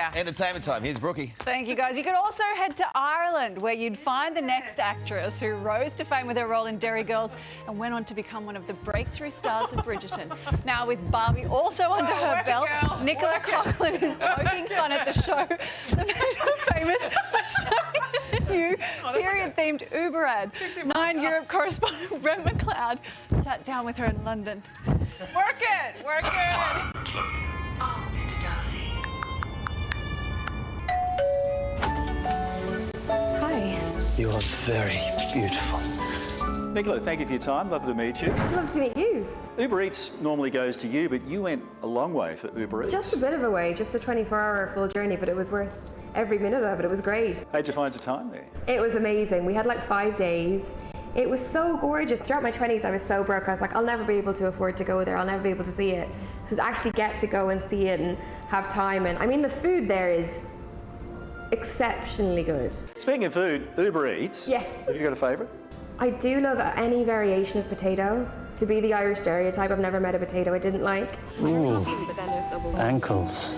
Yeah. Entertainment time. Here's Brookie. Thank you, guys. You could also head to Ireland, where you'd find the next actress who rose to fame with her role in Derry Girls and went on to become one of the breakthrough stars of Bridgerton. Now, with Barbie also under her belt, Nicola Coughlan is poking fun at the show that made her famous by starring a new period-themed Uber ad. Nine Europe correspondent Brent McLeod sat down with her in London. Work it! Work it! Oh, Mr. Darcy. Hi. You are very beautiful. Nicola, thank you for your time. Lovely to meet you. Love to meet you. Uber Eats normally goes to you, but you went a long way for Uber Eats. Just a bit of a way, just a 24-hour full journey, but it was worth every minute of it. It was great. How'd you find your time there? It was amazing. We had like 5 days. It was so gorgeous. Throughout my 20s, I was so broke. I was like, I'll never be able to afford to go there. I'll never be able to see it. So to actually get to go and see it and have time. And I mean, the food there is exceptionally good. Speaking of food, Uber Eats. Yes. Have you got a favourite? I do love any variation of potato. To be the Irish stereotype, I've never met a potato I didn't like. Ooh, But then there's double ankles.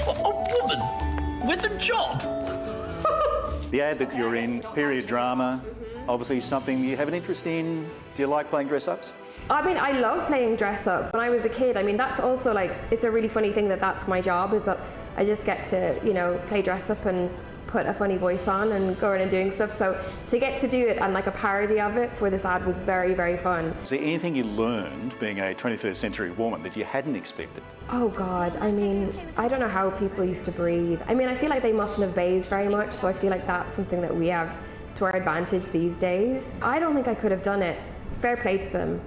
A woman with a job? The ad that you're in, period drama, obviously something you have an interest in. Do you like playing dress-ups? I mean, I love playing dress up. When I was a kid, I mean, that's also like, it's a really funny thing that that's my job, is that I just get to, you know, play dress up and put a funny voice on and go around and doing stuff. So to get to do it and like a parody of it for this ad was very, very fun. Is there anything you learned being a 21st century woman that you hadn't expected? Oh God, I mean, I don't know how people used to breathe. I mean, I feel like they mustn't have bathed very much, so I feel like that's something that we have to our advantage these days. I don't think I could have done it. Fair play to them.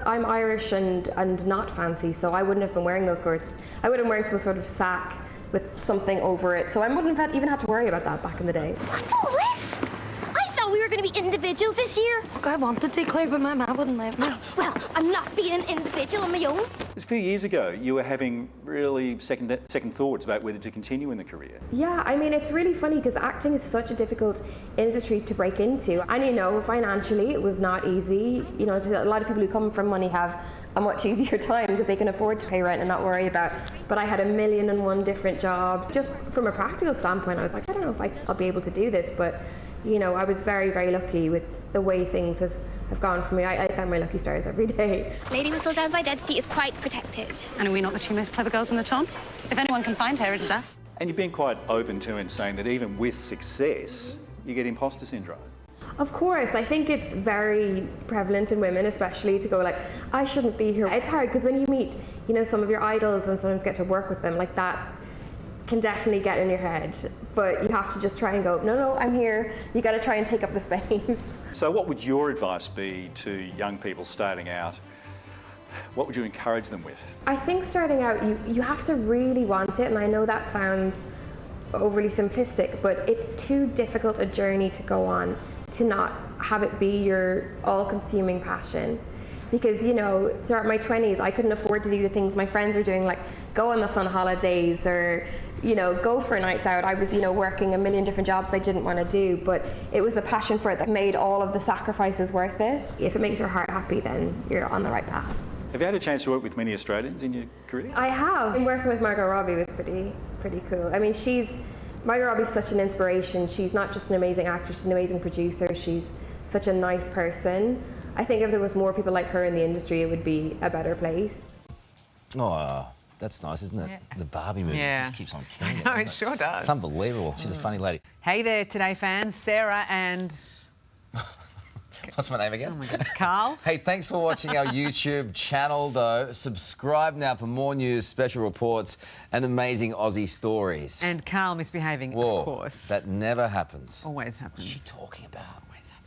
I'm Irish and not fancy, so I wouldn't have been wearing those skirts. I would have been wearing some sort of sack with something over it, so I wouldn't have even had to worry about that back in the day. What's all this? I thought we were going to be individuals this year. Look, I wanted to, Claire, but my mum wouldn't let me. Well, I'm not being an individual on my own. A few years ago, you were having really second thoughts about whether to continue in the career. Yeah, I mean, it's really funny because acting is such a difficult industry to break into. And you know, financially, it was not easy. You know, a lot of people who come from money have a much easier time because they can afford to pay rent and not worry about. But I had 1,000,001 different jobs. Just from a practical standpoint, I was like, I don't know if I'll be able to do this. But, you know, I was very, very lucky with the way things have gone for me. I thank my lucky stars every day. Lady Whistledown's identity is quite protected. And are we not the two most clever girls in the town? If anyone can find her, it is us. And you've been quite open to and saying that even with success, you get imposter syndrome. Of course, I think it's very prevalent in women, especially to go like, I shouldn't be here. It's hard because when you meet, you know, some of your idols and sometimes get to work with them, like that can definitely get in your head. But you have to just try and go, no, I'm here. You got to try and take up the space. So what would your advice be to young people starting out? What would you encourage them with? I think starting out, you have to really want it, and I know that sounds overly simplistic, but it's too difficult a journey to go on to not have it be your all-consuming passion. Because, you know, throughout my 20s, I couldn't afford to do the things my friends were doing, like go on the fun holidays or, you know, go for nights out. I was, you know, working a million different jobs I didn't want to do, but it was the passion for it that made all of the sacrifices worth it. If it makes your heart happy, then you're on the right path. Have you had a chance to work with many Australians in your career? I have. And working with Margot Robbie was pretty cool. I mean, Margot Robbie's such an inspiration. She's not just an amazing actress, she's an amazing producer. She's such a nice person. I think if there was more people like her in the industry, it would be a better place. Oh, that's nice, isn't it? Yeah. The Barbie movie Yeah. just keeps on killing it. No, doesn't it sure does. It's unbelievable. She's a funny lady. Hey there, Today fans. Sarah and... What's my name again? Oh my goodness, Carl. Hey, thanks for watching our YouTube channel, though. Subscribe now for more news, special reports, and amazing Aussie stories. And Carl misbehaving, Whoa, of course. that never happens. Always happens. What's she talking about? Always happens.